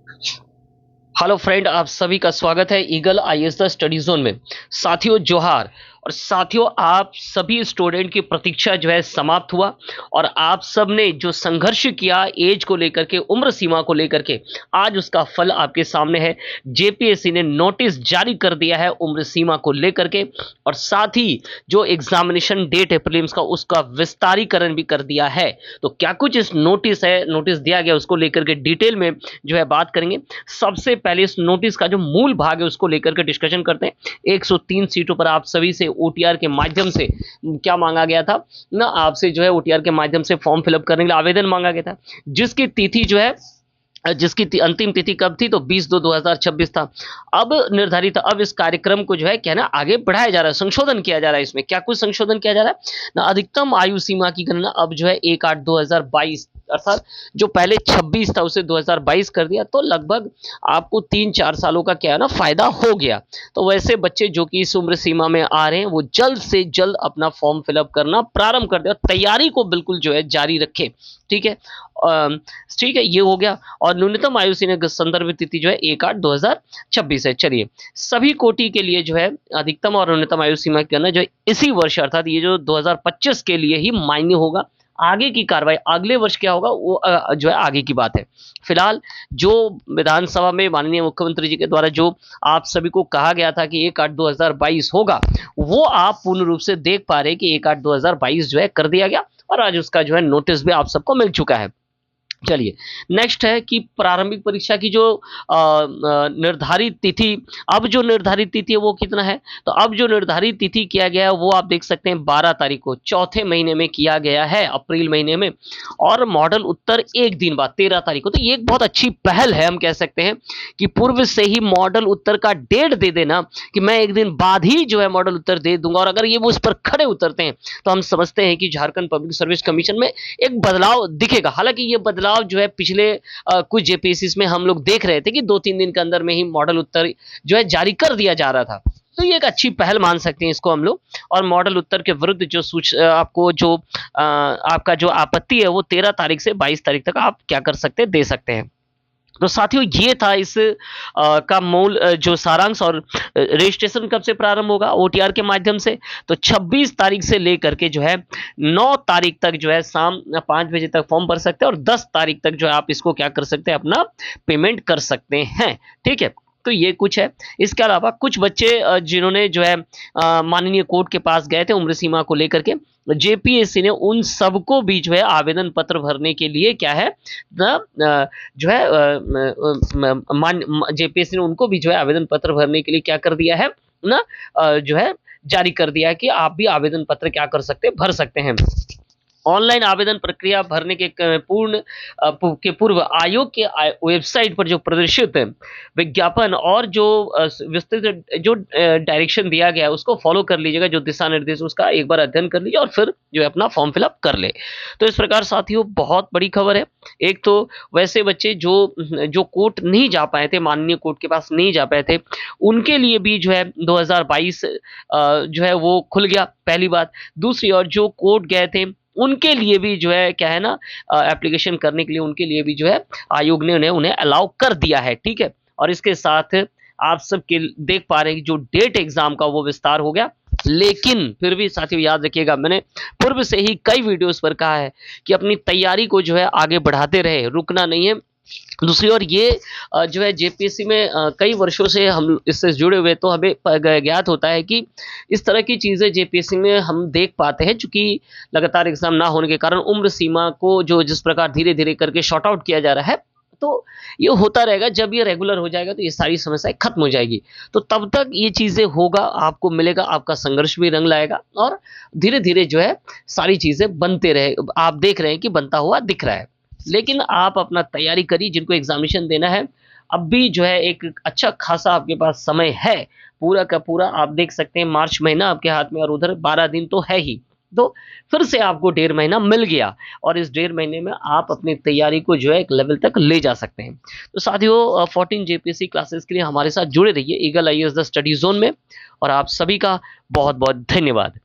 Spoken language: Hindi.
हेलो फ्रेंड, आप सभी का स्वागत है eagle IAS the study zone में। साथियों जोहार। और साथियों, आप सभी स्टूडेंट की प्रतीक्षा जो है समाप्त हुआ और आप सब ने जो संघर्ष किया एज को लेकर के, उम्र सीमा को लेकर के, आज उसका फल आपके सामने है। जेपीएससी ने नोटिस जारी कर दिया है उम्र सीमा को लेकर के, और साथ ही जो एग्जामिनेशन डेट है प्रीलिम्स का, उसका विस्तारीकरण भी कर दिया है। तो क्या कुछ इस नोटिस दिया गया उसको लेकर के डिटेल में जो है बात करेंगे। सबसे पहले इस नोटिस का जो मूल भाग है उसको लेकर के डिस्कशन करते हैं। 103 सीटों पर आप सभी से ओटीआर के माध्यम से क्या मांगा गया था ना, आपसे जो है ओटीआर के माध्यम से फॉर्म फिलअप करने के लिए आवेदन मांगा गया था, जिसकी तिथि जो है अंतिम तिथि कब थी तो 20/2/2026 था। अब निर्धारित, अब इस कार्यक्रम को जो है क्या ना आगे बढ़ाया जा रहा है, संशोधन किया जा रहा है। इसमें क्या कुछ संशोधन किया जा रहा है ना, अधिकतम आयु सीमा की गणना अब जो है 1/8/2022, अर्थात जो पहले 26 था उसे 2022 कर दिया, तो लगभग आपको 3-4 सालों का क्या है ना फायदा हो गया। तो वैसे बच्चे जो कि इस उम्र सीमा में आ रहे हैं वो जल्द से जल्द अपना फॉर्म फिलअप करना प्रारंभ कर दे और तैयारी को बिल्कुल जो है जारी रखे। ठीक है, ठीक है, ये हो गया। और न्यूनतम आयु सीमा संदर्भ तिथि जो है 1/8/2026 है। चलिए, सभी कोटि के लिए जो है अधिकतम और न्यूनतम आयु सीमा की गणना जो है इसी वर्ष, अर्थात ये जो 2025 के लिए ही मान्य होगा। आगे की कार्रवाई अगले वर्ष क्या होगा वो जो है आगे की बात है। फिलहाल जो विधानसभा में माननीय मुख्यमंत्री जी के द्वारा जो आप सभी को कहा गया था कि 1/8/2022 होगा, वो आप पूर्ण रूप से देख पा रहे हैं कि 1/8/2022 जो है कर दिया गया, और आज उसका जो है नोटिस भी आप सबको मिल चुका है। चलिए, नेक्स्ट है कि प्रारंभिक परीक्षा की जो निर्धारित तिथि, अब जो निर्धारित तिथि है वो कितना है, तो अब जो निर्धारित तिथि किया गया है वो आप देख सकते हैं 12 तारीख को चौथे महीने में किया गया है, अप्रैल महीने में। और मॉडल उत्तर एक दिन बाद 13 तारीख को। तो ये एक बहुत अच्छी पहल है, हम कह सकते हैं कि पूर्व से ही मॉडल उत्तर का डेट दे देना कि मैं एक दिन बाद ही जो है मॉडल उत्तर दे दूंगा, और अगर ये वो उस पर खड़े उतरते हैं तो हम समझते हैं कि झारखंड पब्लिक सर्विस कमीशन में एक बदलाव दिखेगा। हालांकि ये बदलाव जो है पिछले कुछ जेपीएससी में हम लोग देख रहे थे कि 2-3 दिन के अंदर में ही मॉडल उत्तर जो है जारी कर दिया जा रहा था। तो ये एक अच्छी पहल मान सकते हैं इसको हम लोग। और मॉडल उत्तर के विरुद्ध जो आपको जो आपका जो आपत्ति है वो 13 तारीख से 22 तारीख तक आप क्या कर सकते हैं, दे सकते हैं। तो साथियों, ये था इस का मूल जो सारांश। और रजिस्ट्रेशन कब से प्रारंभ होगा ओटीआर के माध्यम से, तो 26 तारीख से लेकर के जो है 9 तारीख तक जो है शाम 5 बजे तक फॉर्म भर सकते हैं, और 10 तारीख तक जो है आप इसको क्या कर सकते हैं, अपना पेमेंट कर सकते हैं। ठीक है, तो ये कुछ है। इसके अलावा कुछ बच्चे जिन्होंने जो है माननीय कोर्ट के पास गए थे उम्र सीमा को लेकर के, जेपीएससी ने उन सबको भी जो है आवेदन पत्र भरने के लिए क्या है जो है जेपीएससी ने उनको भी जो है आवेदन पत्र भरने के लिए क्या कर दिया है ना, जो है जारी कर दिया है कि आप भी आवेदन पत्र क्या कर सकते हैं, भर सकते हैं। ऑनलाइन आवेदन प्रक्रिया भरने के पूर्व आयोग के वेबसाइट पर जो प्रदर्शित विज्ञापन और जो विस्तृत जो डायरेक्शन दिया गया है उसको फॉलो कर लीजिएगा, जो दिशा निर्देश उसका एक बार अध्ययन कर लीजिए और फिर जो है अपना फॉर्म फिलअप कर ले। तो इस प्रकार साथियों, बहुत बड़ी खबर है। एक तो वैसे बच्चे जो जो कोर्ट नहीं जा पाए थे, माननीय कोर्ट के पास नहीं जा पाए थे, उनके लिए भी जो है 2022 जो है वो खुल गया, पहली बात। दूसरी ओर जो कोर्ट गए थे उनके लिए भी जो है क्या है ना, एप्लीकेशन करने के लिए उनके लिए भी जो है आयोग ने उन्हें अलाउ कर दिया है। ठीक है, और इसके साथ आप सब के देख पा रहे हैं कि जो डेट एग्जाम का वो विस्तार हो गया। लेकिन फिर भी साथियों याद रखिएगा, मैंने पूर्व से ही कई वीडियोस पर कहा है कि अपनी तैयारी को जो है आगे बढ़ाते रहे, रुकना नहीं है। दूसरी ओर ये जो है जेपीएससी में कई वर्षों से हम इससे जुड़े हुए, तो हमें ज्ञात होता है कि इस तरह की चीज़ें जेपीएससी में हम देख पाते हैं, चूंकि लगातार एग्जाम ना होने के कारण उम्र सीमा को जो जिस प्रकार धीरे धीरे करके शॉर्ट आउट किया जा रहा है, तो ये होता रहेगा। जब ये रेगुलर हो जाएगा तो ये सारी समस्याएं खत्म हो जाएगी, तो तब तक ये चीज़ें होगा, आपको मिलेगा, आपका संघर्ष भी रंग लाएगा, और धीरे धीरे जो है सारी चीज़ें बनते रहे, आप देख रहे हैं कि बनता हुआ दिख रहा है। लेकिन आप अपना तैयारी करिए, जिनको एग्जामिनेशन देना है अब भी जो है एक अच्छा खासा आपके पास समय है, पूरा का पूरा आप देख सकते हैं मार्च महीना आपके हाथ में, और उधर 12 दिन तो है ही, तो फिर से आपको 1.5 महीना मिल गया, और इस 1.5 महीने में आप अपनी तैयारी को जो है एक लेवल तक ले जा सकते हैं। तो साथियों, 14 जेपीएससी क्लासेस के लिए हमारे साथ जुड़े रहिए eagle IAS the study zone में, और आप सभी का बहुत बहुत धन्यवाद।